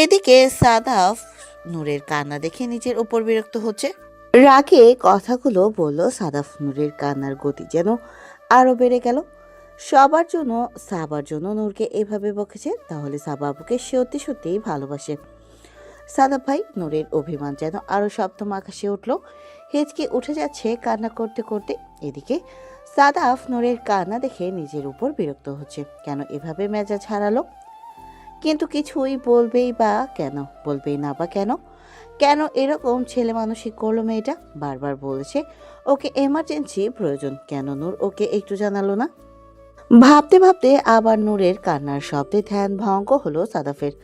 এদিকে সাদাফ নূরের কান্না দেখে নিজের উপর বিরক্ত হচ্ছে। রাগে কথাগুলো বলল সাদাফ। নূরের কান্নার গতি যেন আরো বেড়ে গেল। সাবার জন্য নূরকে এভাবে বকেছে, তাহলে সাবা আপুকে সত্যি সত্যিই ভালোবাসে। সাদাফ ভাই, নূরের অভিমান যেন আরো সপ্তম আকাশে উঠল। হেঁচকে উঠে যাচ্ছে কান্না করতে করতে। এদিকে সাদাফ নূরের কান্না দেখে নিজের উপর বিরক্ত হচ্ছে। কেন এভাবে মেজাজ হারালো? কিন্তু কিছুই বলবেই বা কেন? বলবেই না বা কেন? কেন এরকম ছেলে মানসিক করলো মেয়েটা? বারবার বলেছে ওকে এমার্জেন্সি প্রয়োজন, কেন নূর ওকে একটু জানালো না? ভাবতে ভাবতে আবার নূরের কান্নার শব্দে ধ্যান ভঙ্গ হলো সাদাফের।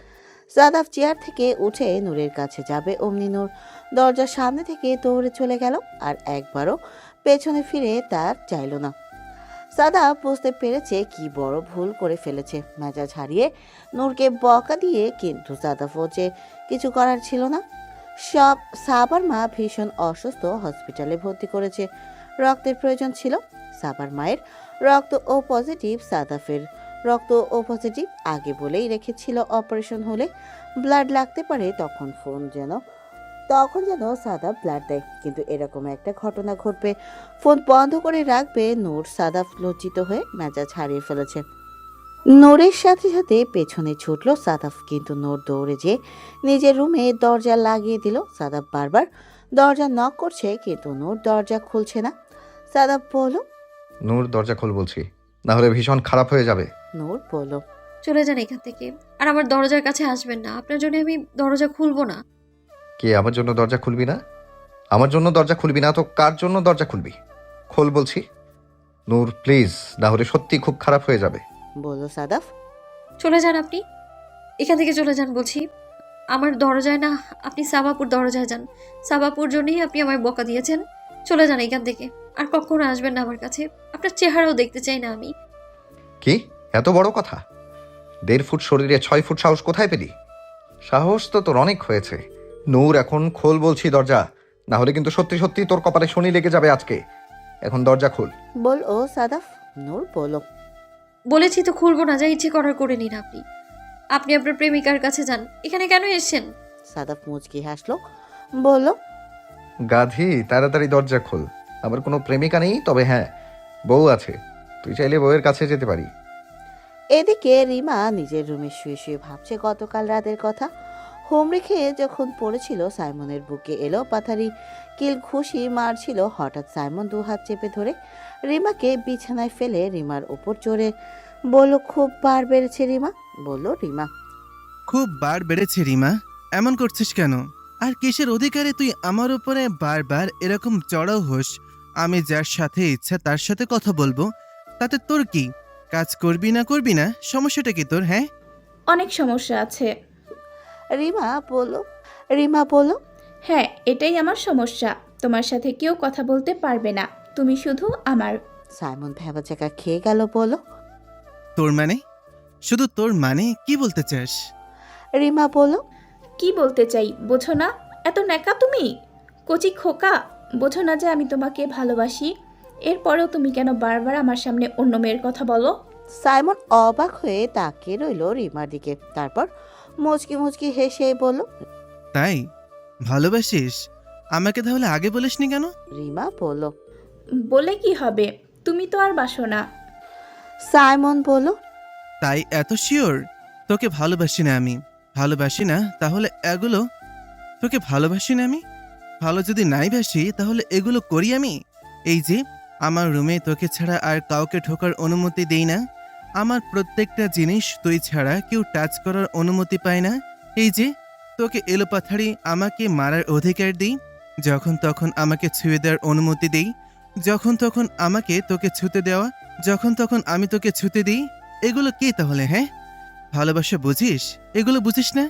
সাদাফ চেয়ার থেকে উঠে নূরের কাছে যাবে, অমনি নূর দরজার সামনে থেকে দৌড়ে চলে গেল। আর একবারও পেছনে ফিরে তার চাইল না। সাদাফ বুঝতে পেরেছে কি বড় ভুল করে ফেলেছে। মেজাজ হারিয়ে নূরকে বকা দিয়ে, কিন্তু সাদাফও যে কিছু করার ছিল না। সাবার মা ভীষণ অসুস্থ, হসপিটালে ভর্তি করেছে। রক্তের প্রয়োজন ছিল। সাবার মায়ের রক্ত ও পজিটিভ, সাদাফের রক্ত ও পজিটিভ। আগে বলেই রেখেছিল অপারেশন হলে ব্লাড লাগতে পারে, তখন যেন সাদাফ ব্লাড দেয়। কিন্তু এরকম একটা ঘটনা ঘটবে, ফোন বন্ধ করে রাখবে নূর। সাদাফ লজ্জিত হয়ে মেজাজ হারিয়ে ফেলেছে। নূরের সাথে সাথে পেছনে ছুটল সাদাফ, কিন্তু নূর দৌড়ে যেয়ে নিজের রুমে দরজা লাগিয়ে দিল। সাদাফ বারবার দরজা নক করছে, কিন্তু নূর দরজা খুলছে না। সাদাফ বলল, নূর দরজা খোল বলছি, না হলে ভীষণ খারাপ হয়ে যাবে। নূর বলল, চলে যান এখান থেকে, আর আমার দরজার কাছে আসবেন না। আপনার জন্য আমি দরজা খুলবো না। কে আমার জন্য দরজা খুলবি না? আমার জন্য দরজা খুলবি না তো কার জন্য দরজা খুলবি? খোল বলছি। নূর প্লিজ, না হলে সত্যি খুব খারাপ হয়ে যাবে। বলল সাদাফ। চলে যান আপনি, এখান থেকে চলে যান বলছি। আমার দরজায় না, আপনি সাবাপুর দরজায় যান। সাবাপুর জন্যই আপনি আমায় বকা দিয়েছেন। চলে যান এখান থেকে, আর কখনো আসবেন না আমার কাছে। আপনার চেহারাও দেখতে চাই না আমি। কি এত বড় কথা? 1.5 ফুট শরীরে 6 ফুট সাহস কোথায় পেলি? সাহস তো তোর অনেক হয়েছে। নূর এখন খোল বলছি দরজা, না হলে কিন্তু সত্যি সত্যি তোর কপালে শনি লেগে যাবে আজকে। এখন দরজা খোল। বলল সাদাফ। নূর বলল, বলেছি তো খুলবো না, যা ইচ্ছে করার করে নিন আপনি। আপনি আপনার প্রেমিকার কাছে যান, এখানে কেন এসেছেন? সাদাফ মুচকি হাসলো, বলল, গাধি, তাড়াতাড়ি দরজা খোল। আমার কোনো প্রেমিকা নেই, তবে হ্যাঁ বউ আছে। তুই চাইলে বউয়ের কাছে যেতে পারি। এদিকে রিমা নিজের রুমে শুয়ে শুয়ে ভাবছে গতকাল রাতের কথা। হোমড়ি খেয়ে যখন পড়েছিল, সাইমনের বুকে এলো পাথারি, কিল ঘুষি মারছিল। হঠাৎ সাইমন 2 হাত চেপে ধরে রিমাকে বিছানায় ফেলে রিমার উপর চড়ে বলল, খুব বার বেড়েছে রিমা। বলল রিমা, খুব বার বেড়েছে রিমা। এমন করছিস কেন? আর কিসের অধিকারে তুই আমার উপরে বারবার এরকম চড়াও হোস? আমি যার সাথে ইচ্ছা তার সাথে কথা বলবো, তাতে তোর কি? কাজ করবি না সমস্যাটা কি তোর? হ্যাঁ, অনেক সমস্যা আছে। রিমা বলল রিমা বলল, হ্যাঁ, এটাই আমার সমস্যা। তোমার সাথে কেউ কথা বলতে পারবে না, তুমি শুধু আমার। সাইমন ভ্যাবাচাকা খেয়ে গেল, বলল, তোর মানে? শুধু তোর মানে কি বলতে চাস? রিমা বলল, কি বলতে চাই বোঝো না? এত ন্যাকা তুমি, কচি খোকা। বোঝো না যে আমি তোমাকে ভালোবাসি? এরপরেও তুমি কেন বারবার আমার সামনে অন্য মেয়ের কথা বলো? সাইমন অবাক হয়ে তাকিয়ে রইল রিমার দিকে। তারপর মুচকি মুচকি হেসে বলল, তাই ভালোবাসিস? আমাকে তাহলে আগে বলিসনি কেন? রিমা বলল। বলে কি হবে, তুমি তো আর বাসো না। সাইমন বলল, তাই এত শিওর? তোকে ভালোবাসি না আমি। ভালোবাসি না তাহলে এগুলো? তোকে ভালোবাসি না আমি? ভালো যদি নাই বাসি তাহলে এগুলো করি আমি? এই যে আমার রুমে তোকে ছাড়া আর কাউকে ঢোকার অনুমতি দেই না। আমার প্রত্যেকটা জিনিস তুই ছাড়া কেউ টাচ করার অনুমতি পায় না। এই যে তোকে এলোপাথাড়ি আমাকে মারার অধিকার দিই, যখন তখন আমাকে ছুঁয়ে দেওয়ার অনুমতি দেই, যখন তখন আমাকে তোকে ছুঁতে দেওয়া, যখন তখন আমি তোকে ছুঁতে দিই। এগুলো কি তাহলে? হ্যাঁ, ভালোবাসা বুঝিস? এগুলো বুঝিস না?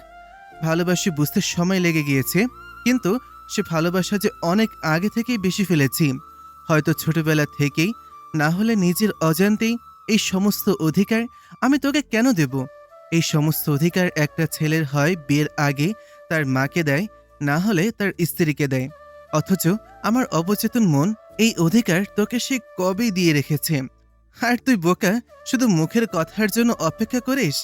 ভালোবাসি বুঝতে সময় লেগে গিয়েছে, কিন্তু সে ভালোবাসা যে অনেক আগে থেকেই বেশি ফেলেছি। হয়তো ছোটবেলা থেকেই, না হলে নিজের অজান্তেই। এই সমস্ত অধিকার আমি তোকে কেন দেব? এই সমস্ত অধিকার একটা ছেলের হয় বিয়ের আগে তার মাকে দেয়, না হলে তার স্ত্রীকে দেয়। অথচ আমার অবচেতন মন এই অধিকার তোকে সে কবেই দিয়ে রেখেছে। আর তুই বোকা, শুধু মুখের কথার জন্য অপেক্ষা করিস।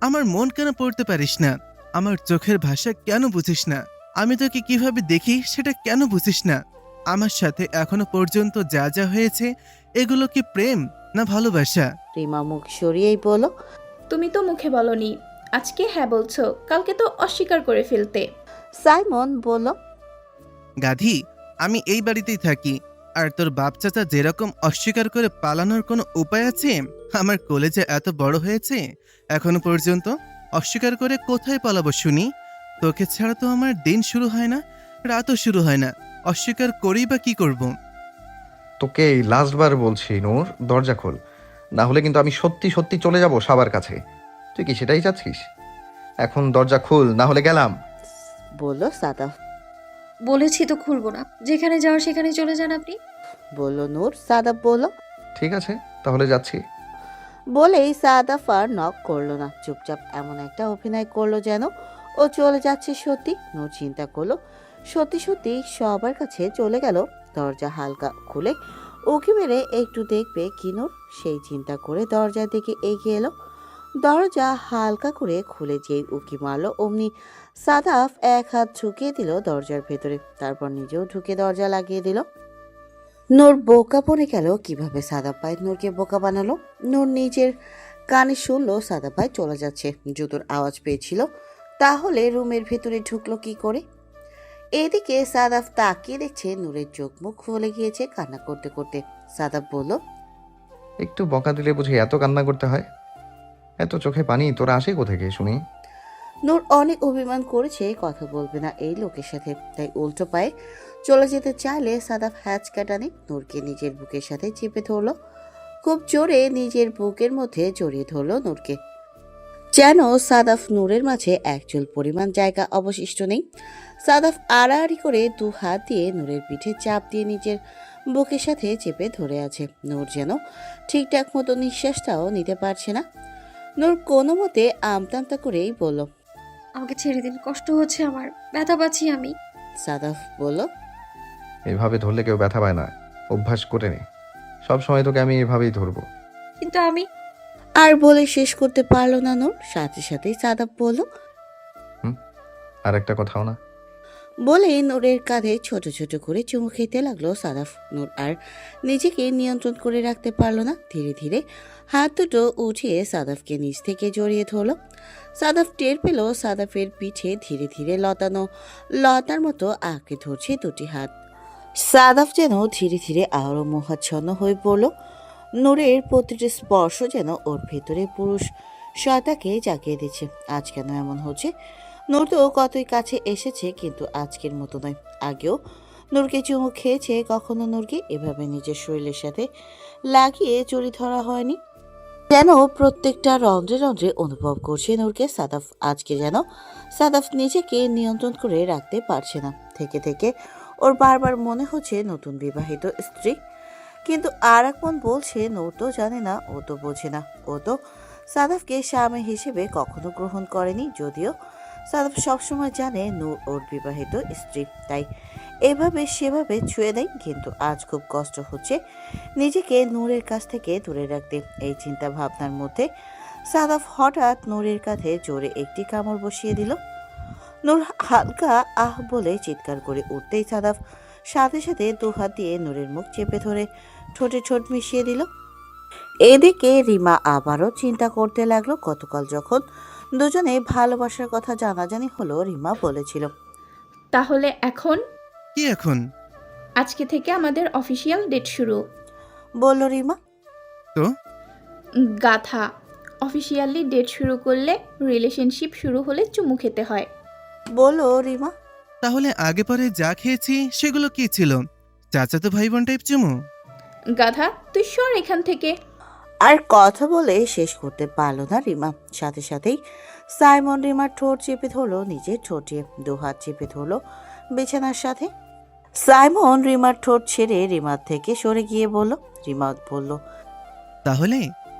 আমার মন কেন পড়তে পারিস না? আমার চোখের ভাষা কেন বুঝিস না? আমি তোকে কিভাবে দেখি সেটা কেন বুঝিস না? আমার সাথে এখনো পর্যন্ত যা যা হয়েছে এগুলো কি প্রেম না ভালোবাসা? রিমা মুখ সরিয়েই বলল। তুমি তো মুখে বলনি, আজকে হ্যাঁ বলছো, কালকে তো অস্বীকার করে ফেলতে। সাইমন বলল। গাধি, আমি এই বাড়িতেই থাকি, আর তোর বাপ চাচা যেরকম অস্বীকার করে পালানোর কোনো উপায় আছে? আমার কলেজে এত বড় হয়েছে, এখনো পর্যন্ত অস্বীকার করে কোথায় পালাবো শুনি? তোকে ছাড়া তো আমার দিন শুরু হয় না, রাতও শুরু হয় না, অস্বীকার করেই বা কি করব? তোকে এই লাস্টবার বলছি নূর, দরজা খোল, না হলে কিন্তু আমি সত্যি সত্যি চলে যাব সাবার কাছে। তুই কি সেটাই চাচ্ছিস? এখন দরজা খুল, না হলে গেলাম। বলল সাদাফ। বলেছি তো খুলবো না, যেখানে যাওয়ার সেখানে চলে যান আপনি। বলল নূর। সাদাফ বলল। ঠিক আছে, তাহলে যাচ্ছি। বলেই সাদাফ আর নক করলো না, চুপচাপ এমন একটা অভিনয় করলো যেন ও চলে যাচ্ছে সত্যি। নূর চিন্তা করলো সত্যি সত্যি সবার কাছে চলে গেল। দরজা হালকা খুলে উকি মেরে একটু দেখবে কি নূর, সেই চিন্তা করে দরজার দিকে এগিয়ে এলো। দরজা হালকা করে খুলে যেই উকি মারলো অমনি সাদাফ এক হাত ঝুঁকিয়ে দিল দরজার ভেতরে, তারপর নিজেও ঢুকে দরজা লাগিয়ে দিল। নূর বোকা পড়ে গেল কিভাবে সাদাফ ভাই নূরকে বোকা বানালো। নূর নিজের কানে শুনলো সাদাফ ভাই চলে যাচ্ছে, জুতোর আওয়াজ পেয়েছিল, তাহলে রুমের ভেতরে ঢুকলো কি করে? এদিকে সাদাফ তাকিয়ে দেখছে নূরের চোখ মুখ ফুলে গিয়েছে কান্না করতে করতে। সাদাফ বলল। একটু বকা দিলে বুঝি এত কান্না করতে হয়? এত চোখে পানি তোরা আসে কোথেকে শুনি? নূর অনেক অভিমান করেছে কথা বলবে না এই লোকের সাথে, তাই উল্টো পায়ে চলে যেতে চাইলে সাদাফ হ্যাচ কাটানে নূরকে নিজের বুকের সাথে চেপে ধরলো, খুব জোরে নিজের বুকের মধ্যে জড়িয়ে ধরলো নূরকে, যেন সাদাফ নূরের মাঝে একচুল পরিমাণ জায়গা অবশিষ্ট নেই। সাদাফ আড়াআড়ি করে দু হাত দিয়ে নূরের পিঠে চাপ দিয়ে নিজের বুকের সাথে চেপে ধরে আছে। নূর যেন ঠিকঠাক মতো নিঃশ্বাসটাও নিতে পারছে না। নূর কোনো মতে আমতা করেই বলল। আমাকে ছেড়ে দিন, কষ্ট হচ্ছে আমার, ব্যথা পাচ্ছি আমি। সাদাফ বলল। এভাবে ধরলে কেউ ব্যথা পায় না, অভ্যাস করে নে। সব সময় তোকে আমি এভাবেই ধরবো। কিন্তু আমি। আর বলে শেষ করতে পারলো না নূর, সাথে সাথেই সাদাফ বলল। আর একটা কথাও না। বলে নূরের কাঁধে ছোট ছোট করে চুমু খেতে লাগলো সাদাফ। নূর আর নিজেকে নিয়ন্ত্রণ করে রাখতে পারলো না, ধীরে ধীরে হাত দুটো উঠিয়ে সাদাফকে নিচ থেকে জড়িয়ে ধরলো। সাদাফ টের পেল সাদাফের পিঠে ধীরে ধীরে লতানো লতার মতো আঁকড়ে ধরছে দুটি হাত। সাদাফ যেন ধীরে ধীরে আরো মোহাচ্ছন্ন হয়ে পড়ল। নূরের প্রতিটি স্পর্শ যেন ওর ভেতরে পুরুষ সত্তাকে জাগিয়ে দিচ্ছে। আজ কেন এমন হচ্ছে? নূর তো কতই কাছে এসেছে, কিন্তু আজকের মতো নয়। আগেও নূরকে চুমু খেয়েছে, কখনো নূরকে এভাবে নিজের শরীরের সাথে লাগিয়ে জড়ি ধরা হয়নি। যেন প্রত্যেকটা রন্ধ্রে রন্ধ্রে অনুভব করছে নূরকে সাদাফ। আজকে যেন সাদাফ নিজেকে নিয়ন্ত্রণ করে রাখতে পারছে না। থেকে থেকে ওর বারবার মনে হচ্ছে নতুন বিবাহিত স্ত্রী, কিন্তু আর এক মন বলছে নূর তো জানে না, ও তো বোঝে না, ও তো সাদাফকে স্বামী হিসেবে কখনো গ্রহণ করেনি। যদিও সাদাফ সবসময় জানে নূর ওর বিবাহিত স্ত্রী, তাই এভাবে সেভাবে ছুঁয়ে দেয়। কিন্তু আজ খুব কষ্ট হচ্ছে নিজেকে নূরের কাছ থেকে দূরে রাখতে। এই চিন্তা ভাবনার মধ্যে সাদাফ হঠাৎ নূরের কাঁধে জোরে একটি কামড় বসিয়ে দিল। নূর হালকা আহ বলে চিৎকার করে উঠতেই সাদাফ সাথে সাথে দু হাত দিয়ে নূরের মুখ চেপে ধরে ঠোঁটে ঠোঁট মিশিয়ে দিল। এদিকে রিমা আবারও চিন্তা করতে লাগলো। গতকাল যখন দুজনে ভালোবাসার কথা জানাজানি হলো, রিমা বলেছিল, তাহলে এখন কি এখন? আজকে থেকে আমাদের অফিসিয়াল ডেট শুরু। বলল রিমা। তো গাথা, অফিসিয়ালি ডেট শুরু করলে রিলেশনশিপ শুরু হলে চুমু খেতে হয়। বলল রিমা। তাহলে আগে পরে যা খেয়েছি সেগুলো কি ছিল? চাচাতো ভাই বোন টাইপ চুমু? গাধা, তুই সর এখান থেকে। আর কথা বলে শেষ করতে পারলো না রিমা, সাথে সাথেই সাইমন রিমার ঠোঁট চেপে ধরলো নিজের ঠোঁটে, দু হাত চেপে ধরলো বিছানার সাথে। সাইমন রিমার ঠোঁট ছেড়ে রিমার থেকে সরে গিয়ে বলল। রিমা বলল। তাহলে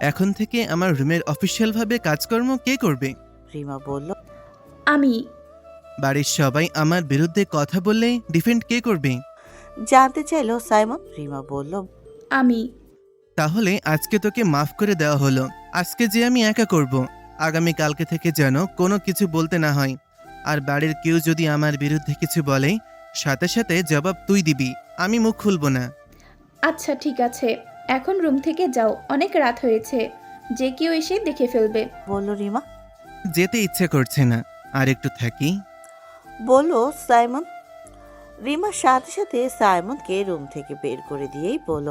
এখন থেকে আমার রুমের অফিসিয়াল ভাবে কাজকর্ম কে করবে? রিমা বলল। আমি। বাড়ির সবাই আমার বিরুদ্ধে কথা বললে ডিফেন্ড কে করবে? জানতে চাইলো সাইমন। রিমা বলল। আমি। তাহলে আজকে তোকে মাফ করে দেওয়া হলো। আজকে যে আমি একা করব, আগামীকালকে থেকে যেন কোনো কিছু বলতে না হয়। আর বাড়ির কেউ যদি আমার বিরুদ্ধে কিছু বলে, সাথে সাথে জবাব তুই দিবি, আমি মুখ খুলব না। আচ্ছা ঠিক আছে, এখন রুম থেকে যাও, অনেক রাত হয়েছে, যে কেউ এসে দেখে ফেলবে। বলল রিমা। যেতে ইচ্ছে করছে না, আর একটু থাকি। বলল সাইমন। রিমার সাথে সাথে সাইমনকে রুম থেকে বের করে দিয়েই বলল,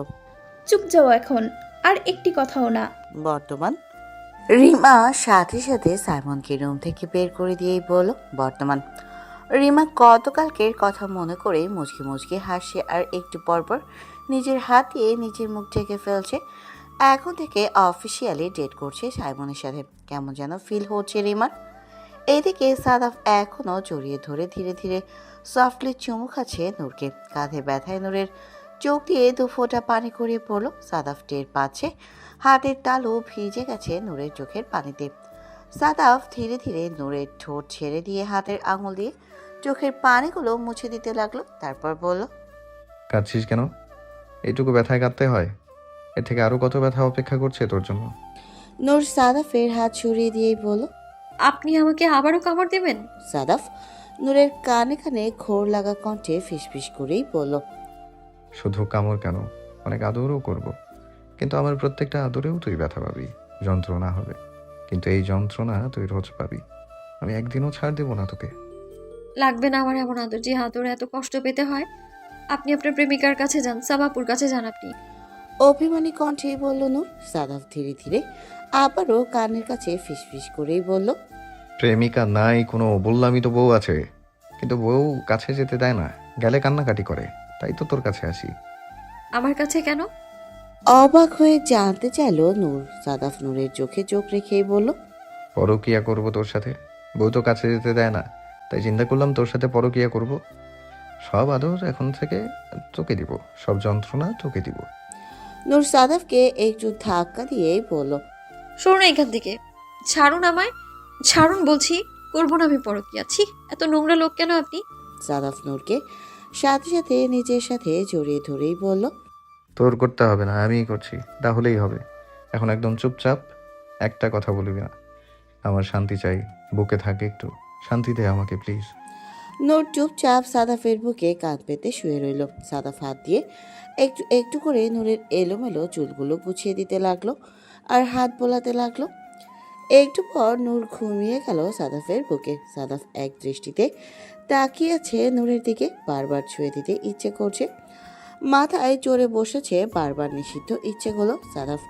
চুপ যাও এখন, আর একটি কথাও না। বর্তমান। রিমা সাথে সাথে সাইমনকে রুম থেকে বের করে দিয়েই বলল, বর্তমান। রিমা গতকালকের কথা মনে করে মুচকি মুচকি হাসছে আর একটু পরপর নিজের হাত দিয়ে নিজের মুখ ঢেকে ফেলছে। এখন থেকে অফিসিয়ালি ডেট করছে সাইমনের সাথে, কেমন যেন ফিল হচ্ছে রিমার। এদিকে সাদাফ এখনও জড়িয়ে ধরে ধীরে ধীরে সফটলি চুমু খাচ্ছে নূরকে। কাঁধে ব্যথায় নূরের চোখ দিয়ে দু ফোঁটা পানি গড়িয়ে পড়ল। সাদাফ টের পাচ্ছে হাতের তালু ভিজে গেছে নূরের চোখের পানিতে। সাদাফ ধীরে ধীরে নূরের ঠোঁট ছেড়ে দিয়ে হাতের আঙুল দিয়ে চোখের পানিগুলো মুছে দিতে লাগলো। তারপর বলল, কাঁদছিস কেন? এইটুকু ব্যথায় কাঁদতে হয়? এর থেকে আরো কত ব্যথা অপেক্ষা করছে তোর জন্য। নূর সাদাফের হাত সরিয়ে দিয়েই বলল, আপনি আমাকে আবারও কামড় দেবেন? সাদাফ নূরের কানে কানে ঘোর লাগা কণ্ঠে ফিসফিস করেই বলল, শুধু কামড় কেন, অনেক আদরও করব। কিন্তু আমার প্রত্যেকটা আদরেও তুই ব্যথা পাবি, যন্ত্রণা হবে। কিন্তু এই যন্ত্রণা তুই রোজ পাবি। আমি একদিনও ছাড় দেবো না তোকে। লাগবে না আমার এমন আদর যে আদরে এত কষ্ট পেতে হয়। আপনি আপনার প্রেমিকার কাছে যান, সাবাপুর কাছে যান আপনি। অভিমানী কণ্ঠেই বলল নূর। সাদাফ ধীরে ধীরে আবারও কানের কাছে ফিসফিস করেই বলল, প্রেমিকা নাই কোনো, বললামই তো বউ আছে। কিন্তু বউ কাছে যেতে দেয় না, গেলে কান্নাকাটি করে। তাই তো তোর কাছে আসি। আমার কাছে কেন? অবাক হয়ে জানতে চাইল নূর। সাদাফ নূরের চোখে চোখ রেখেই বলল, পরকিয়া করব তোর সাথে? বউ তো কাছে যেতে দেয় না, তাই চিন্তা করলাম তোর সাথে পরকিয়া করব। সব আদর এখন থেকে তোকে দিব, সব যন্ত্রণা তোকে দিব। নূর সাদাফকে একটু ধাক্কা দিয়েই বলল, সরুন এখান থেকে, ছাড়ুন আমায়, ছাড়ুন বলছি। করবো না আমি পরকীয়া। ছি, এত নোংরা লোক কেন আপনি? সাদাফ নূরকে সাথে সাথে নিজের সাথে জড়িয়ে ধরেই বলল, তোর করতে হবে না, আমিই করছি, তাহলেই হবে। এখন একদম চুপচাপ, একটা কথা বলবি না। আমার শান্তি চাই, বুকে থাকে একটু শান্তি দে আমাকে প্লিজ। নূর চুপচাপ সাদাফের বুকে কাঁধ পেতে শুয়ে রইল। সাদাফ হাত দিয়ে একটু একটু করে নূরের এলোমেলো চুলগুলো গুছিয়ে দিতে লাগলো আর হাত বোলাতে লাগলো। একটু পর নূর ঘুমিয়ে গেল সাদাফের বুকে। সাদাফ এক দৃষ্টিতে তাকিয়ে আছে নূরের দিকে, বারবার ছুঁয়ে দিতে ইচ্ছে করছে। মাথায় চড়ে বসেছে বারবার নিষিদ্ধ ইচ্ছেগুলো। সাদাফ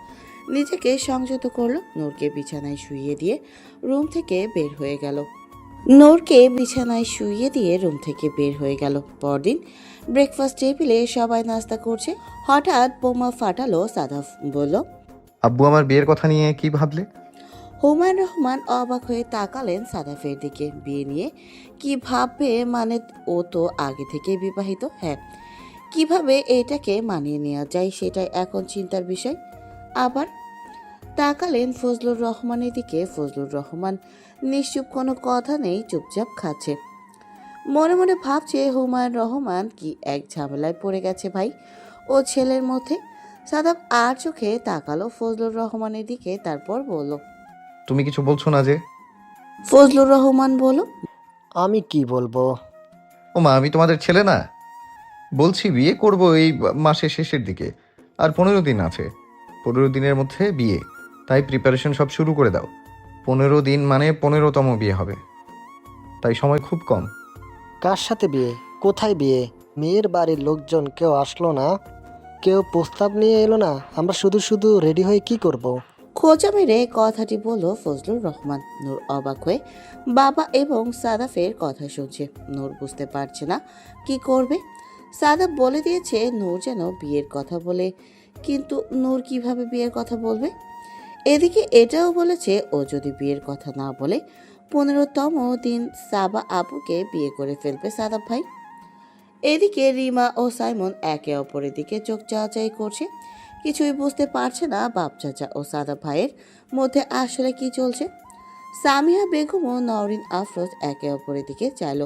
নিজেকে সংযত করলো, নূরকে বিছানায় শুইয়ে দিয়ে রুম থেকে বের হয়ে গেল। রুম থেকে বের হয়ে গেল। পরদিন ব্রেকফাস্ট টেবিলে সবাই নাস্তা করছে। হঠাৎ বোমা ফাটালো সাদাফ। বলল, আব্বু আমার বিয়ের কথা নিয়ে কি ভাবলে? হুমায়ুন রহমান অবাক হয়ে তাকালেন সাদাফের দিকে। বিয়ে নিয়ে কি ভাববে মানে? ও তো আগে থেকে বিবাহিত। হ্যাঁ, কিভাবে এটাকে মানিয়ে নেওয়া যায় সেটাই এখন চিন্তার বিষয়। আবার তাকালেন ফজলুর রহমানের দিকে। ফজলুর রহমান নিশ্চুপ, কোনো কথা নেই, চুপচাপ খাচ্ছে। মনে মনে ভাবছে হুমায়ুন রহমান কি এক ঝামেলায় পড়ে গেছে ভাই ও ছেলের মধ্যে। সাদাব আর চোখে তাকালো ফজলুর রহমানের দিকে, তারপর বলল, তুমি কিছু বলছো না যে? ফজলুর রহমান বলল, আমি কি বলবো? ও মা, আমি তোমাদের ছেলে না? বলছি বিয়ে করব এই মাসের শেষের দিকে, আর 15 দিন আছে। 15 দিনের মধ্যে বিয়ে, তাই প্রিপারেশন সব শুরু করে দাও। 15 দিন মানে 15তম বিয়ে হবে, তাই সময় খুব কম। কার সাথে বিয়ে? কোথায় বিয়ে? মেয়ের বাড়ির লোকজন কেউ আসলো না, কেউ প্রস্তাব নিয়ে এলো না, আমরা শুধু শুধু রেডি হয়ে কি করব? খোঁচা মেরে কথাটি বলল ফজলুর রহমান। নূর অবাক হয়ে বাবা এবং সাদাফের কথা শুনছে। নূর বুঝতে পারছে না কি করবে। সাদাফ বলে দিয়েছে নূর যেন বিয়ের কথা বলে, কিন্তু নূর কিভাবে বিয়ের কথা বলবে? এদিকে এটাও বলেছে ও যদি বিয়ের কথা না বলে 15তম দিন সাবা আপুকে বিয়ে করে ফেলবে সাদাফ ভাই। এদিকে রিমা ও সাইমন একে অপরের দিকে চোখ চাওয়াচাই করছে। কিছুই বুঝতে পারছে না বাপ চাচা ও সাদা ভাইয়ের মধ্যে আসলে কি চলছে। সামিয়া বেগম ও নওরিন আফরোজ একে অপরের দিকে চাইল।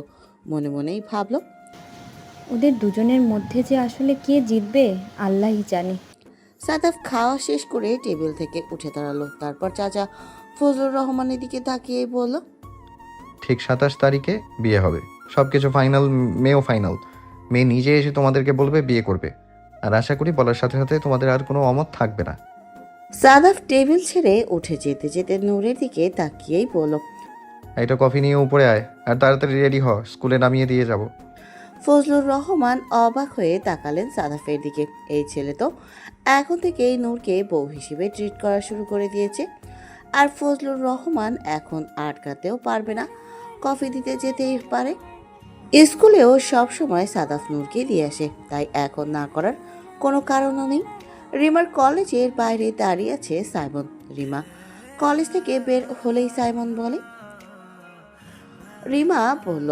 মনে মনেই ভাবল, ওদের দুজনের মধ্যে যে আসলে কে জিতবে আল্লাহই জানে। সাদাফ খাওয়া শেষ করে টেবিল থেকে উঠে দাঁড়ালো। তারপর চাচা ফজলুর রহমানের দিকে তাকিয়ে বলল, ঠিক 27 তারিখে বিয়ে হবে, সব কিছু ফাইনাল। মেয়েও ফাইনাল। মেয়ে নিজে এসে তোমাদেরকে বলবে বিয়ে করবে। আর আশা করি বলার সাথে সাথে তোমাদের আর কোনো অমত থাকবে না। সাদাফ টেবিল ছেড়ে উঠে যেতে যেতে নূরের দিকে তাকিয়েই বলল, একটা কফি নিয়ে উপরে আয় আর তাড়াতাড়ি রেডি হ, স্কুলে নামিয়ে দিয়ে যাব। ফজলুর রহমান অবাক হয়ে তাকালেন সাদাফের দিকে। এই ছেলে তো এখন থেকেই নূরকে বউ হিসেবে ট্রিট করা শুরু করে দিয়েছে। আর ফজলুর রহমান এখন আটকাতেও পারবে না, কফি দিতে যেতেই পারে। স্কুলেও সব সময় সাদাফ নূরকে দিয়ে আসে, তাই এখন না করার কোনো কারণও নেই। রিমার কলেজের বাইরে দাঁড়িয়ে আছে সাইমন। রিমা কলেজ থেকে বের হলেই সাইমন বলে, রিমা বলল,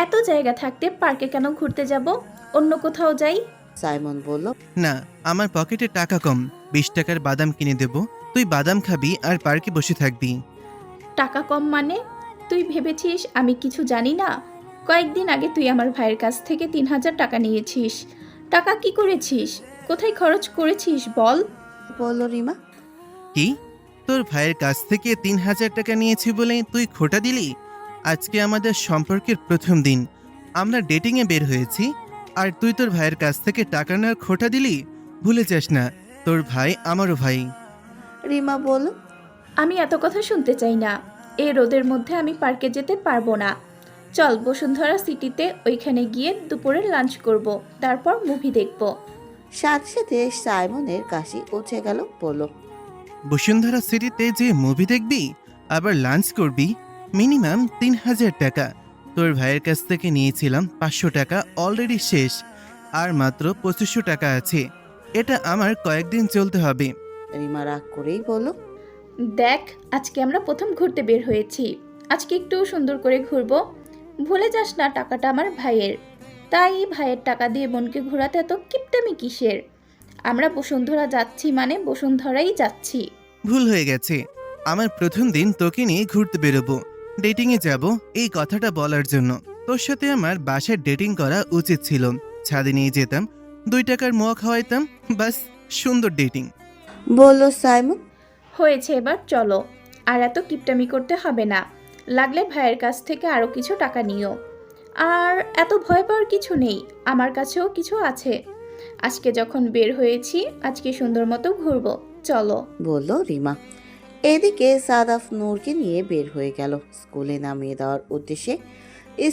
এত জায়গা থাকতে পার্কে কেন ঘুরতে যাব? অন্য কোথাও যাই। সাইমন বলল, না, আমার পকেটে টাকা কম, 20 টাকার বাদাম কিনে দেব, তুই বাদাম খাবি আর পার্কে বসে থাকবি। টাকা কম মানে? তুই ভেবেছিস আমি কিছু জানি না? কয়েকদিন আগে তুই আমার ভাইয়ের কাছ থেকে 3,000 টাকা নিয়েছিস। টাকা কি করেছিস? কোথায় খরচ করেছিস বল? বলল রিমা। কি? তোর ভাইয়ের কাছ থেকে 3,000 টাকা নিয়েছি বলে তুই খোটা দিলি? আজকে আমাদের সম্পর্কের প্রথম দিন, আমরা ডেটিংয়ে বের হয়েছি, আর তুই তোর ভাইয়ের কাছ থেকে টাকা নেওয়ার খোটা দিলি? ভুলে যাস না, তোর ভাই আমারও ভাই। রিমা বলল, আমি এত কথা শুনতে চাই না। এই রোদের মধ্যে আমি পার্কে যেতে পারবো না। চল বসুন্ধরা সিটিতে, ওইখানে গিয়ে দুপুরে লাঞ্চ করব, তারপর মুভি দেখব। সাথে সাথে সাইমনের কাশি উঠে গেল। বলল, বসুন্ধরা সিটিতে যে মুভি দেখবি আবার লাঞ্চ করবি? মিনিমাম 3,000 টাকা। তোর ভাইয়ের কাছ থেকে নিয়েছিলাম 500 টাকা, অলরেডি শেষ, আর মাত্র 2500 টাকা আছে। এটা আমার কয়েকদিন চলতে হবে। রিমা রাগ করেই বলল, দেখ, আজকে আমরা প্রথম ঘুরতে বের হয়েছি, আজকে একটু সুন্দর করে ঘুরবো। ভুলে যাস না টাকাটা আমার ভাইয়ের। তাই ভাইয়ের টাকা দিয়ে বোনকে ঘোরাতে এত কিপটামি কিসের? আমরা বসুন্ধরা যাচ্ছি মানে বসুন্ধরাই যাচ্ছি। ভুল হয়ে গেছে, আমার প্রথম দিন তোকে নিয়ে ঘুরতে বেরোবো, ডেটিংয়ে যাব, এই কথাটা বলার জন্য। তোর সাথে আমার বাসায় ডেটিং করা উচিত ছিল। ছাদে নিয়ে যেতাম, 2 টাকার মোয়া খাওয়াইতাম, বাস, সুন্দর ডেটিং। বলল সাইমন। হয়েছে, এবার চলো। আর এত কিপটামি করতে হবে না। লাগলে ভাইয়ের কাছ থেকে আরও কিছু টাকা নিও। আর এত ভয় পাওয়ার কিছু নেই, আমার কাছেও কিছু আছে। আজকে যখন বের হয়েছি, আজকে সুন্দর মতো ঘুরবো, চলো। বলল রিমা। এদিকে সাদাফ নূরকে নিয়ে বের হয়ে গেল স্কুলে নামিয়ে দেওয়ার উদ্দেশ্যে।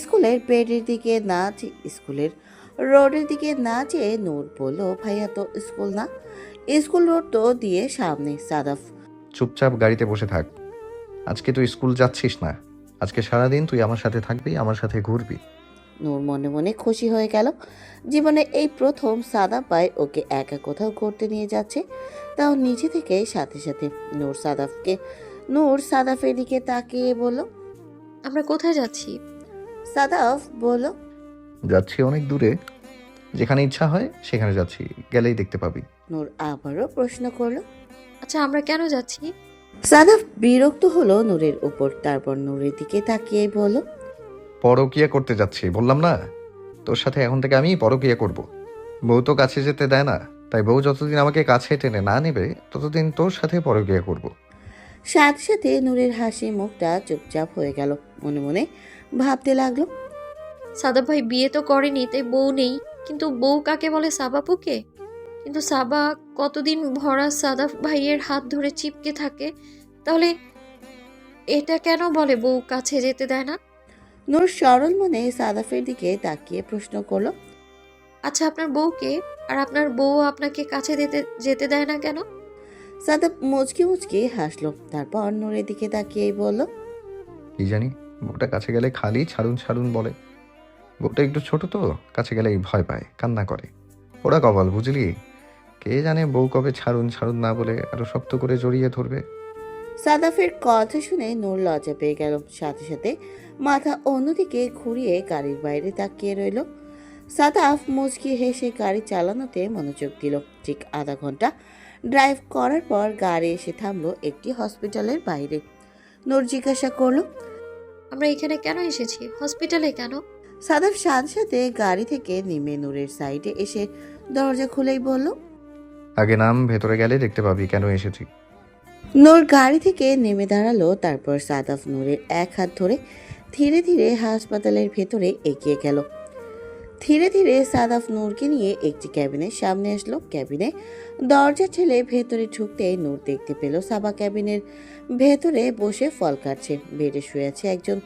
স্কুলের বেডের দিকে না স্কুলের রোডের দিকে না যেয়ে নূর বলল, ভাইয়া তো স্কুল না, স্কুল রোড তো দিয়ে সামনে। সাদাফ, চুপচাপ গাড়িতে বসে থাক। আজকে তুই স্কুল যাচ্ছিস না, আজকে সারাদিন তুই আমার সাথে থাকবি, আমার সাথে ঘুরবি। নূর মনে মনে খুশি হয়ে গেল। জীবনে এই প্রথম সাদাফ ভাই ওকে একা কোথাও ঘুরতে নিয়ে যাচ্ছে, তাও নিজে থেকে। সাথে সাথে নূর সাদাফের দিকে তাকিয়ে বলল, আমরা কোথায় যাচ্ছি? সাদাফ বলল, যাচ্ছি অনেক দূরে, যেখানে ইচ্ছা হয় সেখানে যাচ্ছি, গেলেই দেখতে পাবি। নূর আবারও প্রশ্ন করলো। আচ্ছা, আমরা কেন যাচ্ছি? সাদাফ বিরক্ত হলো নূরের উপর, তারপর নূরের দিকে তাকিয়ে বলল, পরকিয়া করতে যাচ্ছি বললাম না? তোর সাথে এখন থেকে আমি পরকিয়া করব। বউ তো কাছে যেতে দেয় না, তাই বউ যতদিন আমাকে কাছে টেনে না নেবে ততদিন তোর সাথে পরকিয়া করব। সাথে সাথে নূরের হাসি মুখটা চুপচাপ হয়ে গেল। মনে মনে ভাবতে লাগলো, সাদাব ভাই বিয়ে তো করেনি, তাই বউ নেই, কিন্তু বউ কাকে বলে? সাবাপুকে। কিন্তু সাবা কতদিন ভরা সাদাব ভাইয়ের হাত ধরে চিপকে থাকে, তাহলে এটা কেন বলে বউ কাছে যেতে দেয় না? নূর সরল মনে সাদাফের দিকে তাকিয়ে প্রশ্ন করলো, আচ্ছা, আপনার বউকে, আর আপনার বউ আপনাকে কাছে যেতে দেয় না কেন? সাদাফ মুচকি মুচকি হাসলো, তারপর নূরের দিকে তাকিয়েই বলল, কি জানি, বউটা কাছে গেলে খালি ছাড়ুন ছাড়ুন বলে। বউটা একটু ছোট তো, কাছে গেলেই ভয় পায়, কান্না করে। ওরা কপাল বুঝলি, কে জানে বউ কবে ছাড়ুন ছাড়ুন না বলে আরো শক্ত করে জড়িয়ে ধরবে। সাদাফের কথা শুনে নূর লজ্জা পেয়ে গেল। সাথে সাথে মাথা অন্যদিকে ঘুরিয়ে গাড়ির বাইরে তাকিয়ে রইল। সাদাফ মুচকি হেসে গাড়ি চালানোতে মনোযোগ দিল। ঠিক আধা ঘন্টা ড্রাইভ করার পর গাড়ি এসে থামলো একটি হসপিটালের বাইরে। নূর জিজ্ঞাসা করলো, আমরা এখানে কেন এসেছি? হসপিটালে কেন? সাদাফ সাথে সাথে গাড়ি থেকে নেমে নূরের সাইডে এসে দরজা খুলেই বলল, আগে নাম, ভেতরে গেলে দেখতে পাবি কেন এসেছি। নূর গাড়ি থেকে নেমে দাঁড়ালো, তারপর সাদাফ নূরের এক হাত ধরে ধীরে ধীরে হাসপাতালের ভেতরে এগিয়ে গেল। ধীরে ধীরে সাদাফ নূরকে নিয়ে একটি ক্যাবিনের সামনে আসলো। ক্যাবিনে দরজা ঠেলে ভেতরে ঢুকতে নূর দেখতে পেল সাবা ক্যাবিনের ভেতরে বসে ফল কাটছে। বেডে শুয়ে আছে একজন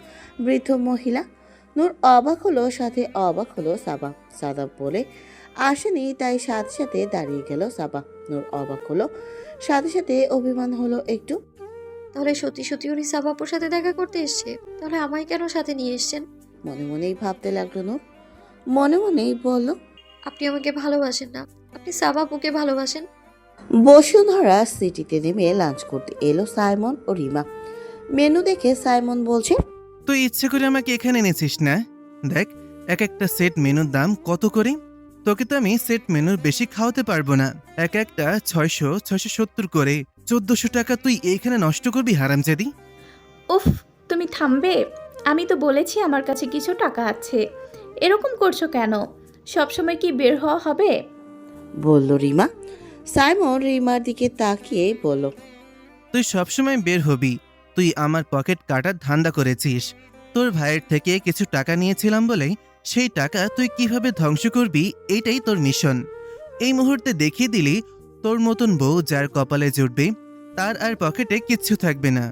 বৃদ্ধ মহিলা। নূর অবাক হলো, সাথে অবাক হলো সাবা। সাদাফ বলে আসেনি, তাই সাথে সাথে দাঁড়িয়ে গেল সাবা। নূর অবাক হলো, সাথে সাথে অভিমান হলো একটু। তাহলে সত্যি সত্যি উনি সাবাপুর সাথে দেখা করতে এসছে? তাহলে আমায় কেন সাথে নিয়ে এসছেন? মনে মনেই ভাবতে লাগলো নূর। মনে মনেই বলল, আপনি আমাকে ভালোবাসেন না, আপনি সাবাপুকে ভালোবাসেন। বসুন্ধরা সিটিতে নেমে লাঞ্চ করতে এলো সাইমন ও রিমা। মেনু দেখে সাইমন বলছে, তুই ইচ্ছে করে আমাকে এখানে এনেছিস না? দেখ, এক একটা সেট মেনুর দাম কত করে। তোকে তো আমি সেট মেনুর বেশি খাওয়াতে পারবো না। এক একটা 600-670 করে। 1400 টাকা তুই এইখানে নষ্ট করবি হারামজাদি। উফ, তুমি থামবে? আমি তো বলেছি আমার কাছে কিছু টাকা আছে। এরকম করছো কেন? সবসময় কি বের হওয়া হবে? বলল রিমা। সাইমন রিমার দিকে তাকিয়ে বলল, তুই সবসময় বের হবি। তুই আমার পকেট কাটার ধান্দা করেছিস। তোর ভাইয়ের থেকে কিছু টাকা নিয়েছিলাম বলে সেই টাকা তুই কিভাবে ধ্বংস করবি, এইটাই তোর মিশন। এই মুহূর্তে দেখিয়ে দিলি তোর মতন বউ যার কপালে জুটবে তার আর পকেটে কিচ্ছু থাকবে না।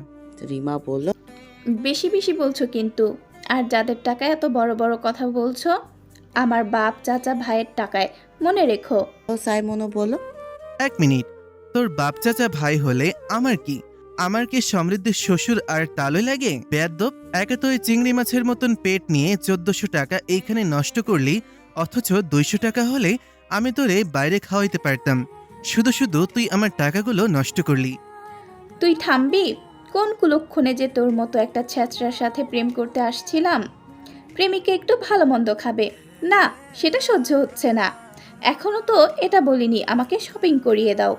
রিমা বলল, বেশি বেশি বলছো কিন্তু। আর যাদের টাকায় এত বড় বড় কথা বলছো, আমার বাপ চাচা ভাইয়ের টাকায়, মনে রেখো। সাইমনও বলল, 1 মিনিট, তোর বাপ চাচা ভাই হলে আমার কি? আমার কি সমৃদ্ধির শ্বশুর আর তালই লাগে? বেয়াদ্দপ! একে তো ওই চিংড়ি মাছের মতন পেট নিয়ে 1400 টাকা এইখানে নষ্ট করলি, অথচ 200 টাকা হলে আমি তোরে বাইরে খাওয়াইতে পারতাম। শুধু শুধু তুই আমার টাকাগুলো নষ্ট করলি। তুই থামবি? কোন কুলক্ষণে যে তোর মতো একটা ছ্যাঁচড়ার সাথে প্রেম করতে আসছিলাম। প্রেমিকা একটু ভালো মন্দ খাবে না, সেটা সহ্য হচ্ছে না। এখনো তো এটা বলিনি আমাকে শপিং করিয়ে দাও।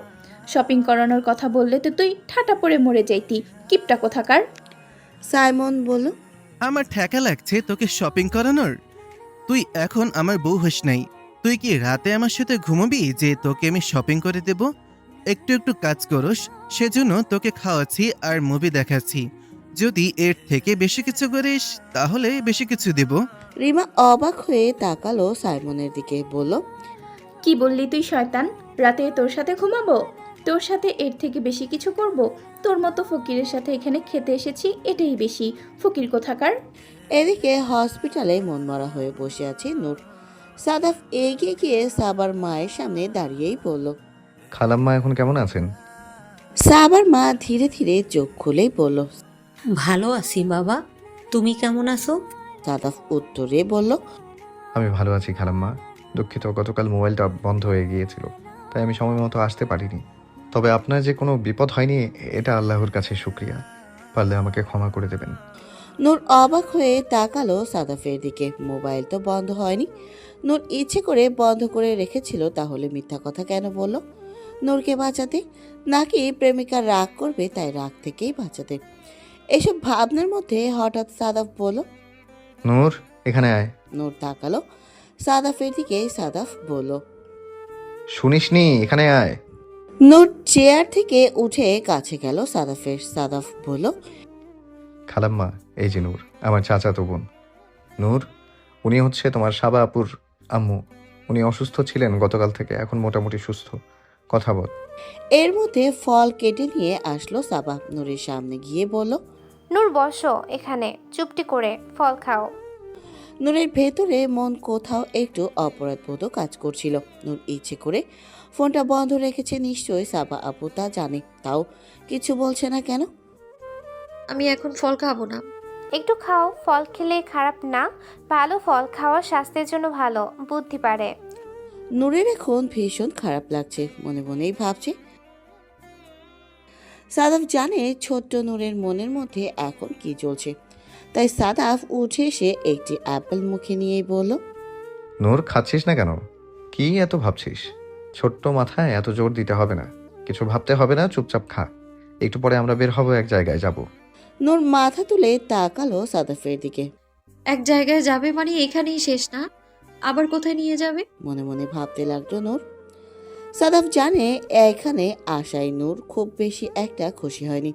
শপিং করানোর কথা বললে তো তুই ঠাটা পড়ে মরে যাইতি, কিপটা কোথাকার। সাইমন বলল, আমার ঠেকা লাগছে তোকে শপিং করানোর। তুই এখন আমার বউ হস নাই। তুই কি রাতে আমার সাথে ঘুমাবি যে তোকে আমি শপিং করে দেব? একটু একটু কাজ করস, সেজন্য তোকে খাওয়াচ্ছি আর মুভি দেখাচ্ছি। যদি এর থেকে বেশি কিছু করিস তাহলে বেশি কিছু দেব। রিমা অবাক হয়ে তাকালো সাইমনের দিকে, বলল, কি বললি তুই শয়তান? রাতে তোর সাথে ঘুমাবো? তোর সাথে এর থেকে বেশি কিছু করব? তোর মতো ফকিরের সাথে এখানে খেতে এসেছি, এটাই বেশি। ফকির কোথাকার। এদিকে হসপিটালে মনমরা হয়ে বসে আছে নূর। সাদাফ এগিয়ে গিয়ে সাবার মায়ের সামনে দাঁড়িয়েই বলল, খালাম্মা এখন কেমন আছেন? সাবার মা ধীরে ধীরে চোখ খুলেই বলল। ভালো আছি বাবা, তুমি কেমন আছো? সাদাফ উত্তরে বলল, আমি ভালো আছি খালাম্মা। দুঃখিত, গতকাল মোবাইলটা বন্ধ হয়ে গিয়েছিল, তাই আমি সময় মতো আসতে পারিনি। তবে আপনার যে কোনো বিপদ হয়নি, এটা আল্লাহর কাছে শুক্রিয়া। পারলে আমাকে ক্ষমা করে দেবেন। নূর অবাক হয়ে তাকালো সাদাফের দিকে। মোবাইল তো বন্ধ হয়নি। নূর ইচ্ছে করে বন্ধ করে রেখেছিল, তাহলে মিথ্যা কথা কেন বলল? নূরকে বাঁচাতে, নাকি প্রেমিকা রাগ করবে তাই রাগ থেকেই বাঁচাতে? এসব ভাবনার মধ্যে হঠাৎ সাদাফ বলল, নূর, এখানে আয়। নূর তাকালো সাদাফের দিকে। সাদাফ বলল, শুনিসনি, এখানে আয়। নূর চেয়ার থেকে উঠে কাছে গেল সাদাফের। সাদাফ বলল, খালাম্মা, এই যে নূর, আমার চাচাতো বোন। নূর, উনি হচ্ছে তোমার সাবা আপুর আম্মু। উনি অসুস্থ ছিলেন গতকাল থেকে, এখন মোটামুটি সুস্থ। কথা বল। এর মধ্যে ফল কেটে নিয়ে আসলো সাবা। নূরের সামনে গিয়ে বলল, নূর বসো এখানে, চুপটি করে ফল খাও। নূরের ভেতরে মন কোথাও একটু অপরাধবোধও কাজ করছিল। নূর ইচ্ছে করে ফোনটা বন্ধ রেখেছে, নিশ্চয়ই সাবা আপু তা জানে, তাও কিছু বলছে না কেন? আমি এখন ফল খাবো না। একটু খাও, ফল খেলে খারাপ না। ভালো ফল খাওয়া স্বাস্থ্যের জন্য ভালো, বুদ্ধি পারে। নূরের এখন ভীষণ খারাপ লাগছে, মনে মনেই ভাবছে। সাদাফ জানে ছোট্ট নূরের মনের মধ্যে এখন কি চলছে, তাই সাদাফ উঠে এসে একটি অ্যাপেল মুখে নিয়েই বলল, নূর, খাচ্ছিস না কেন? কি এত ভাবছিস? ছোট্ট মাথায় এত জোর দিতে হবে না, কিছু ভাবতে হবে না, চুপচাপ খা। একটু পরে আমরা বের হব, এক জায়গায় যাব। নূর মাথা তুলে তাকালো সাদাফের দিকে। এক জায়গায় যাবে মানে এখানেই শেষ না? আবার কোথায় নিয়ে যাবে? মনে মনে ভাবতে লাগলো নূর। সাদাফ জানে এখানে আশায় নূর খুব বেশি একটা খুশি হয়নি,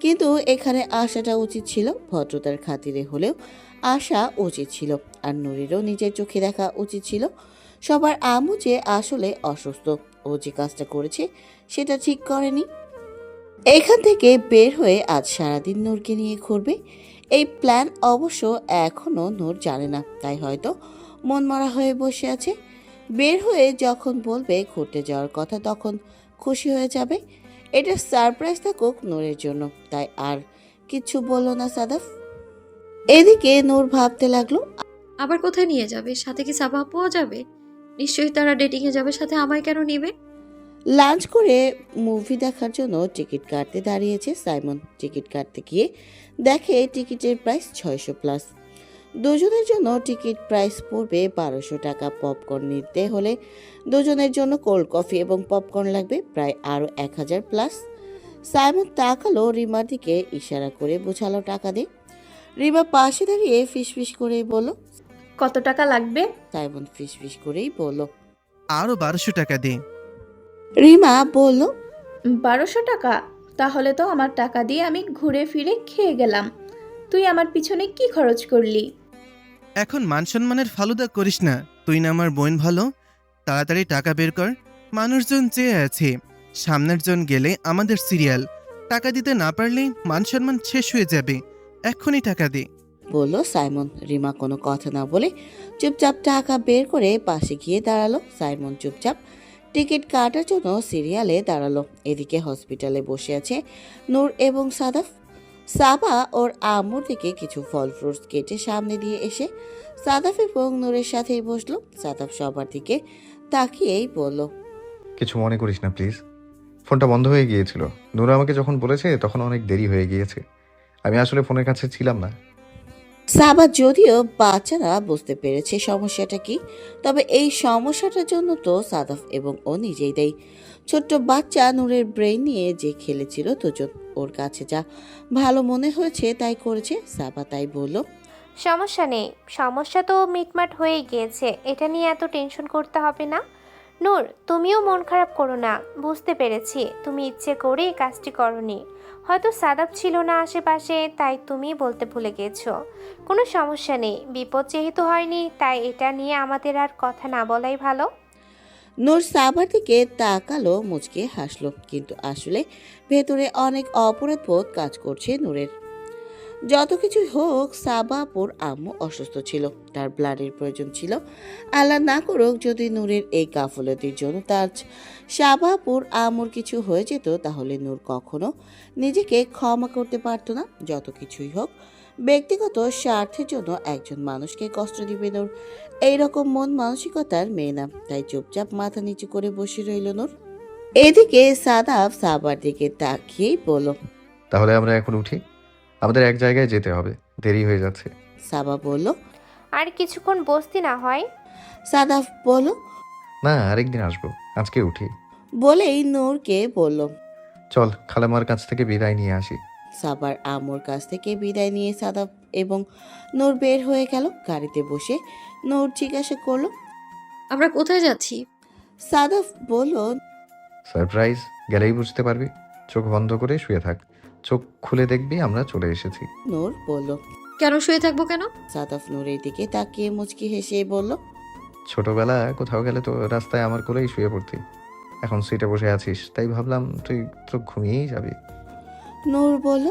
কিন্তু এখানে আসাটা উচিত ছিল। ভদ্রতার খাতিরে হলেও আসা উচিত ছিল, আর নূরেরও নিজের চোখে দেখা উচিত ছিল। সবার আম্মু যে আসলে অসুস্থ, ও যে কাজটা করেছে সেটা ঠিক করেনি। এখান থেকে বের হয়ে আজ সারাদিন নূরকে নিয়ে ঘুরবে, এই প্ল্যান অবশ্য এখনও নূর জানে না, তাই হয়তো মনমরা হয়ে বসে আছে। বের হয়ে যখন বলবে ঘুরতে যাওয়ার কথা তখন খুশি হয়ে যাবে। এটা সারপ্রাইজ থাকুক নূরের জন্য, তাই আর কিছু বলল না সাদাফ। এদিকে নূর ভাবতে লাগলো, আবার কোথায় নিয়ে যাবে? সাথে কি সাবা আপুও যাবে? নিশ্চয়ই তারা ডেটিংয়ে যাবে, সাথে আমায় কেন নিবে? লাঞ্চ করে মুভি দেখার জন্য টিকিট কাটতে দাঁড়িয়েছে সাইমন। টিকিট কাটতে গিয়ে দেখে টিকিটের প্রাইস 600+। দুজনের জন্য টিকিট প্রাইস পড়বে 1200 টাকা। পপকর্ন নিতে হলে দুজনের জন্য কোল্ড কফি এবং পপকর্ন লাগবে প্রায় আরও 1000+। সাইমন তাকালো রিমার দিকে, ইশারা করে বোঝালো টাকা দে। রিমা পাশে দাঁড়িয়ে ফিসফিস করেই বলল। কত টাকা লাগবে? সাইমন ফিসফিস করেই বলল। আরও 1200 টাকা দে। রিমা বলল, 1200 টাকা? তাহলে তো আমার টাকা দিয়ে আমি ঘুরে ফিরে খেয়ে গেলাম। তুই আমার পিছনে কি খরচ করলি? এখন মান সম্মানের ফালুদা করিস না। তুই না আমার বোন ভালো, তাড়াতাড়ি টাকা বের কর। মানুষজন চেয়ে আছে, সামনের জন গেলে আমাদের সিরিয়াল। টাকা দিতে না পারলে মান সম্মান শেষ হয়ে যাবে। এক্ষুনি টাকা দে। বলল সাইমন। রিমা কোনো কথা না বলে চুপচাপ টাকা বের করে পাশে গিয়ে দাঁড়ালো। সাইমন চুপচাপ টিকিট কাটার জন্য সিরিয়ালে দাঁড়ালো। এদিকে হসপিটালে বসে আছে নূর এবং সাদাফ। সাবা ওর আম্মুর থেকে কিছু ফল ফ্রুটস কেটে সামনে দিয়ে এসে সাদাফ এবং নূরের সাথেই বসলো। সাদাফ সবার দিকে তাকিয়েই বলল, কিছু মনে করিস না প্লিজ। ফোনটা বন্ধ হয়ে গিয়েছিল। নূর আমাকে যখন বলেছে তখন অনেক দেরি হয়ে গিয়েছে। আমি আসলে ফোনের কাছে ছিলাম না। সাবা যদিও বাচ্চারা বুঝতে পেরেছে সমস্যাটা কি, তবে এই সমস্যাটার জন্য তো সাদাফ এবং ও নিজেই দেয়। ছোট্ট বাচ্চা নূরের ব্রেন নিয়ে যে খেলেছিল দুজন, ওর কাছে যা ভালো মনে হয়েছে তাই করেছে। সাবা তাই বলল, সমস্যা নেই, সমস্যা তো মিটমাট হয়ে গিয়েছে, এটা নিয়ে এত টেনশন করতে হবে না। নূর, তুমিও মন খারাপ করো না। বুঝতে পেরেছি তুমি ইচ্ছে করে এই কাজটি করনি। হয়তো সাদাব ছিল না আশেপাশে, তাই তুমি বলতে ভুলে গেছো। কোনো সমস্যা নেই, বিপদ যেহেতু হয়নি তাই এটা নিয়ে আমাদের আর কথা না বলাই ভালো। নূর সাবার দিকে তাকালো, মুচকে হাসলো, কিন্তু আসলে ভেতরে অনেক অপরাধ বোধ কাজ করছে নূরের। যত কিছু হোক, সাবাপুর আম্মু অসুস্থ ছিল, তার ব্লাডের প্রয়োজন ছিল। আল্লাহ না করুক যদি নূরের এই গাফলতির জন্য তার সাবাপুর আম্মুর কিছু হয়ে যেত, তাহলে নূর কখনো নিজেকে ক্ষমা করতে পারতো না। যত কিছুই হোক, ব্যক্তিগত স্বার্থের জন্য একজন মানুষকে কষ্ট দিবে নূর এইরকম মন মানসিকতার মেয়ে না, তাই চুপচাপ মাথা নিচু করে বসে রইল নূর। এদিকে সাদাফ সাবার দিকে তাকিয়েই বলল, তাহলে আমরা এখন উঠি, আমাদের এক জায়গায় যেতে হবে, দেরি হয়ে যাচ্ছে। সাবা বলল। আর কিছুক্ষণ বসতি না হয়? সাদাফ বলল। না, আরেকদিন আসবো, আজকে উঠি। বলেই নূরকে বলল, চল খালামার কাছ থেকে বিদায় নিয়ে আসি। সাবার আম্মুর কাছ থেকে বিদায় নিয়ে সাদাফ এবং নূর বের হয়ে গেল। গাড়িতে বসে নূর জিজ্ঞাসা করলো, আমরা কোথায় যাচ্ছি? সাদাফ বলল, সারপ্রাইজ, গেলেই বুঝতে পারবি। চোখ বন্ধ করে শুয়ে থাক, চোখ খুলে দেখবি আমরা চলে এসেছি। নূর বলল। কেন শুয়ে থাকবো কেন? সাদাফ নূরের দিকে তাকিয়ে মুচকি হেসে বলল, ছোটবেলা কোথাও গেলে তো রাস্তায় আমার কোলেই শুয়ে পড়তি। এখন সিটে বসে আছিস, তাই ভাবলাম তুই তো ঘুমিয়েই যাবি। নূর বলল,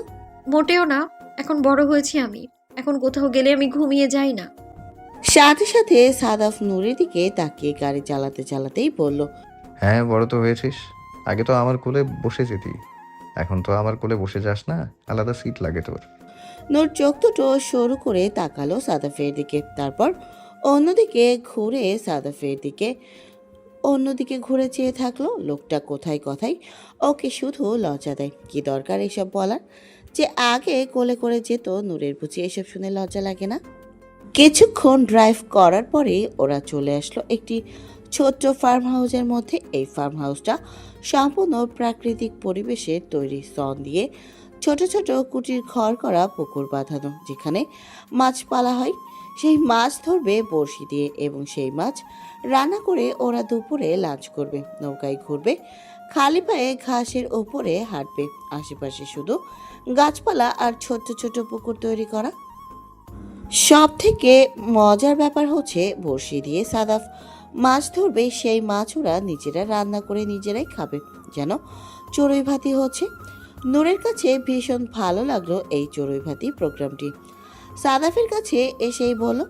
মোটেও না, এখন বড় হয়েছি আমি, এখন কোথাও গেলে আমি ঘুমিয়ে যাই না। সাথে সাথে সাদাফ নূরের দিকে তাকিয়ে গাড়ি চালাতে চালাতেই বলল, হ্যাঁ, বড় তো হয়েছিস। আগে তো আমার কোলে বসে যেতি, এখন তো আমার কোলে বসে যাস না, আলাদা সিট লাগে তোর। নূর চোখ দুটো সরু করে তাকালো সাদাফের দিকে, তারপর অন্যদিকে ঘুরে চেয়ে থাকলো। লোকটা কোথায় কথায় ওকে শুধু লজ্জা দেয়। কি দরকার এসব বলার? যে আগে কোলে করে যেত, নূরের বুঝি এসব শুনে লজ্জা লাগে না? কিছুক্ষণ ড্রাইভ করার পরে ওরা চলে আসলো একটি ছোট্ট ফার্ম হাউসের মধ্যে। এই ফার্ম হাউসটা সম্পূর্ণ প্রাকৃতিক পরিবেশে তৈরি। সন দিয়ে ছোট ছোট কুটির ঘর করা, পুকুর বাঁধানো, যেখানে মাছ পালা হয়। সেই মাছ ধরবে বড়শি দিয়ে এবং সেই মাছ রান্না করে ওরা দুপুরে লাঞ্চ করবে, নৌকায় ঘুরবে, খালি পায়ে ঘাসের ওপরে হাঁটবে, আশেপাশে শুধু গাছপালা আর ছোট্ট ছোট্ট পুকুর তৈরি করা। সব থেকে মজার ব্যাপার হচ্ছে বড়শি দিয়ে সাদাফ মাছ ধরবে, সেই মাছ ওরা নিজেরা রান্না করে নিজেরাই খাবে, যেন চড়ুই ভাতি হচ্ছে। নূরের কাছে ভীষণ ভালো লাগলো এই চড়ুই ভাতি প্রোগ্রামটি। সাদাফের কাছে এসেই বলল,